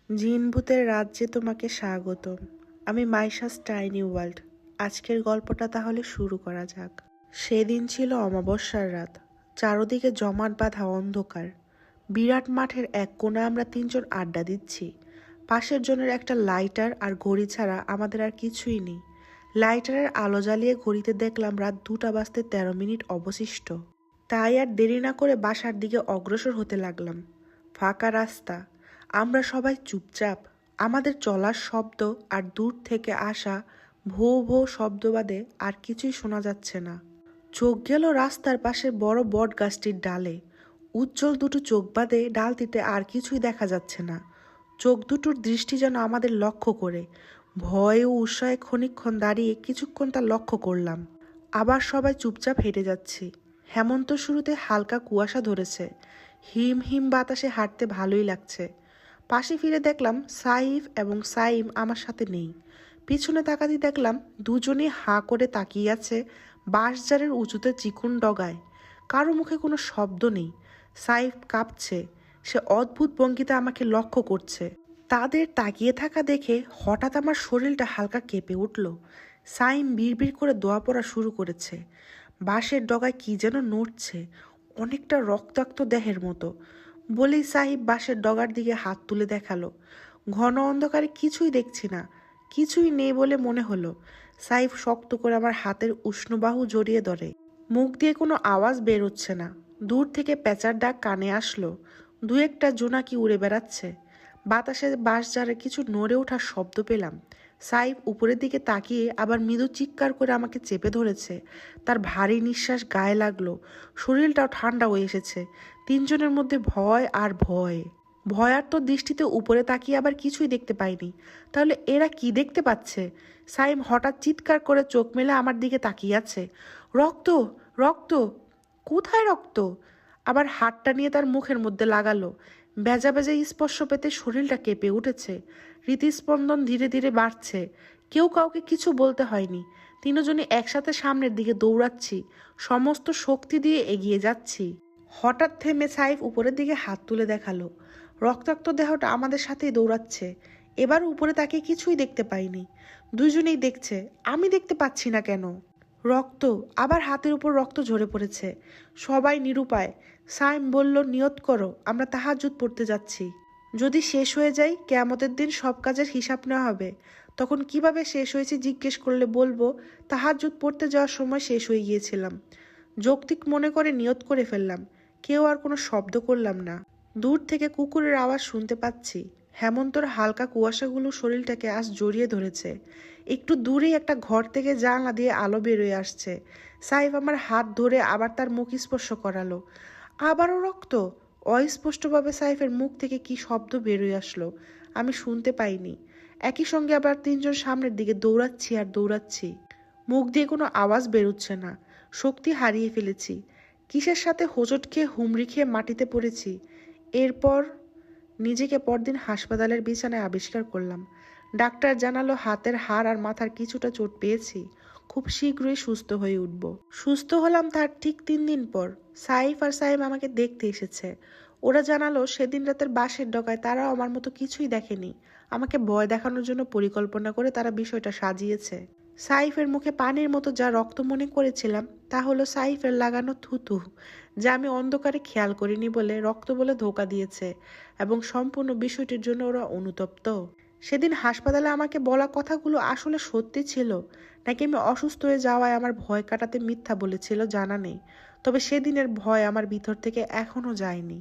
জিন ভূতের রাজ্যে তোমাকে স্বাগতম। আমি মাইশাস টাইনি ওয়ার্ল্ড। আজকের গল্পটা তাহলে শুরু করা যাক। সেদিন ছিল অমাবস্যার রাত। চারদিকে জমাট বাঁধা অন্ধকার। বিরাট মাঠের এক কোণে আমরা তিনজন আড্ডা দিচ্ছি। পাশের জনের একটা লাইটার আর ঘড়ি ছাড়া আমাদের আর কিছুই নেই। লাইটারের আলো জ্বালিয়ে ঘড়িতে দেখলাম রাত 2:13 অবশিষ্ট। তাই আর দেরি না করে বাসার দিকে অগ্রসর হতে লাগলাম। ফাঁকা রাস্তা, আমরা সবাই চুপচাপ। আমাদের চলার শব্দ আর দূর থেকে আসা ভো ভো শব্দ বাদে আর কিছুই শোনা যাচ্ছে না। চোখ গেল রাস্তার পাশে বড় বট গাছটির ডালে। উজ্জ্বল দুটো চোখ বাদে ডালটিতে আর কিছুই দেখা যাচ্ছে না। চোখ দুটোর দৃষ্টি যেন আমাদের লক্ষ্য করে। ভয়ে ও উৎসাহে ক্ষণিকক্ষণ দাঁড়িয়ে কিছুক্ষণ তা লক্ষ্য করলাম। আবার সবাই চুপচাপ হেঁটে যাচ্ছি। হেমন্ত শুরুতে হালকা কুয়াশা ধরেছে। হিম হিম বাতাসে হাঁটতে ভালোই লাগছে। পাশে ফিরে দেখলাম সাইফ এবং সাইম আমার সাথে নেই। পিছনে তাকাতে দেখলাম দুজনেই হাঁ করে তাকিয়ে আছে বাঁশঝাড়ের উঁচুতে চিকুন ডগায়। কারো মুখে কোনো শব্দ নেই। সাইফ কাঁপছে। সে অদ্ভুত ভঙ্গিতে আমাকে লক্ষ্য করছে। তাদের তাকিয়ে থাকা দেখে হঠাৎ আমার শরীরটা হালকা কেঁপে উঠল। সাইম বিড়বিড় করে দোয়া পড়া শুরু করেছে। বাঁশের ডগায় কি যেন নড়ছে, অনেকটা রক্তাক্ত দেহের মতো। বলেই সাহিব বাঁশের ডগার দিকে হাত তুলে দেখালো। ঘন অন্ধকারে কিছুই দেখছি না, কিছুই নেই বলে মনে হলো। সাইফ শক্ত করে আমার হাতের উষ্ণ বাহু জড়িয়ে ধরে। মুখ দিয়ে কোনো আওয়াজ বের হচ্ছে না। দূর থেকে পেঁচার ডাক কানে আসলো। দু একটা জোনাকি উড়ে বেড়াচ্ছে। বাতাসে বাঁশঝাড়ে কিছু নড়ে ওঠার শব্দ পেলাম। সাইফ উপরের দিকে তাকিয়ে আবার মৃদু চিৎকার করে আমাকে চেপে ধরেছে। তার ভারী নিঃশ্বাস গায়ে লাগলো। শরীরটাও ঠান্ডা হয়ে এসেছে। তিনজনের মধ্যে ভয় আর ভয়। ভয়ার্ত দৃষ্টিতে উপরে তাকিয়ে আবার কিছুই দেখতে পাইনি। তাহলে এরা কি দেখতে পাচ্ছে? সাইম হঠাৎ চিৎকার করে চোখ মেলে আমার দিকে তাকিয়ে আছে। রক্ত, রক্ত, কোথায় রক্ত? আবার হাতটা নিয়ে তার মুখের মধ্যে লাগালো। বেজা বেজা স্পর্শ পেতে শরীরটা কেঁপে উঠেছে। হৃদস্পন্দন ধীরে ধীরে বাড়ছে। কেউ কাউকে কিছু বলতে হয়নি। তিনজনই একসাথে সামনের দিকে দৌড়াচ্ছি। সমস্ত শক্তি দিয়ে এগিয়ে যাচ্ছি। হঠাৎ থেমে সাইফ উপরের দিকে হাত তুলে দেখালো। রক্তাক্ত দেহটা আমাদের সাথেই দৌড়াচ্ছে। এবার উপরে তাকে কিছুই দেখতে পাইনি। দুজনেই দেখছে, আমি দেখতে পাচ্ছি না কেন? রক্ত, আবার হাতের উপর রক্ত ঝরে পড়েছে। সবাই নিরুপায়। সাইম বলল, নিয়ত করো, আমরা তাহাজ্জুদ পড়তে যাচ্ছি। যদি শেষ হয়ে যায়, কিয়ামতের দিন সব কাজের হিসাব নেওয়া হবে। তখন কিভাবে শেষ হয়েছে জিজ্ঞেস করলে বলবো তাহাজ্জুদ পড়তে যাওয়ার সময় শেষ হয়ে গিয়েছিলাম। যৌক্তিক মনে করে নিয়ত করে ফেললাম। কেউ আর কোনো শব্দ করলাম না। দূর থেকে কুকুরের আওয়াজ শুনতে পাচ্ছি। হেমন্তর হালকা কুয়াশাগুলো শরীরটাকে আজ জড়িয়ে ধরেছে। একটু দূরেই একটা ঘর থেকে জানলা দিয়ে আলো বেরোয় আসছে। সাইফ আমার হাত ধরে আবার তার মুখ স্পর্শ করালো। আবারও রক্ত। অস্পষ্টভাবে সাইফের মুখ থেকে কি শব্দ বেরোয় আসলো, আমি শুনতে পাইনি। একই সঙ্গে আবার তিনজন সামনের দিকে দৌড়াচ্ছি আর দৌড়াচ্ছি। মুখ দিয়ে কোনো আওয়াজ বেরোচ্ছে না। শক্তি হারিয়ে ফেলেছি। কিসের সাথে হোঁচট খেয়ে হুমড়ি খেয়ে মাটিতে পড়েছি। এরপর নিজেকে পরদিন হাসপাতালের বিছানায় আবিষ্কার করলাম। ডাক্তার জানালো হাতের হাড় আর মাথার কিছুটা চোট পেয়েছি। খুব শীঘ্রই সুস্থ হয়ে উঠব। সুস্থ হলাম তার ঠিক 3 দিন পর। সাইফ আর সাইম আমাকে দেখতে এসেছে। ওরা জানালো সেদিন রাতের বাঁশের ডগায় তারাও আমার মতো কিছুই দেখেনি। আমাকে ভয় দেখানোর জন্য পরিকল্পনা করে তারা বিষয়টা সাজিয়েছে। সাইফের মুখে পানির মতো যা রক্ত মনে করেছিলাম তা হলো সাইফের লাগানো থুতু, যা আমি অন্ধকারে খেয়াল করিনি বলে রক্ত বলে ধোঁকা দিয়েছে। এবং সম্পূর্ণ বিষয়টির জন্য ওরা অনুতপ্ত। সেদিন হাসপাতালে আমাকে বলা কথাগুলো আসলে সত্যি ছিল নাকি আমি অসুস্থ হয়ে যাওয়ায় আমার ভয় কাটাতে মিথ্যা বলেছিল জানা নেই। তবে সেদিনের ভয় আমার ভিতর থেকে এখনো যায়নি।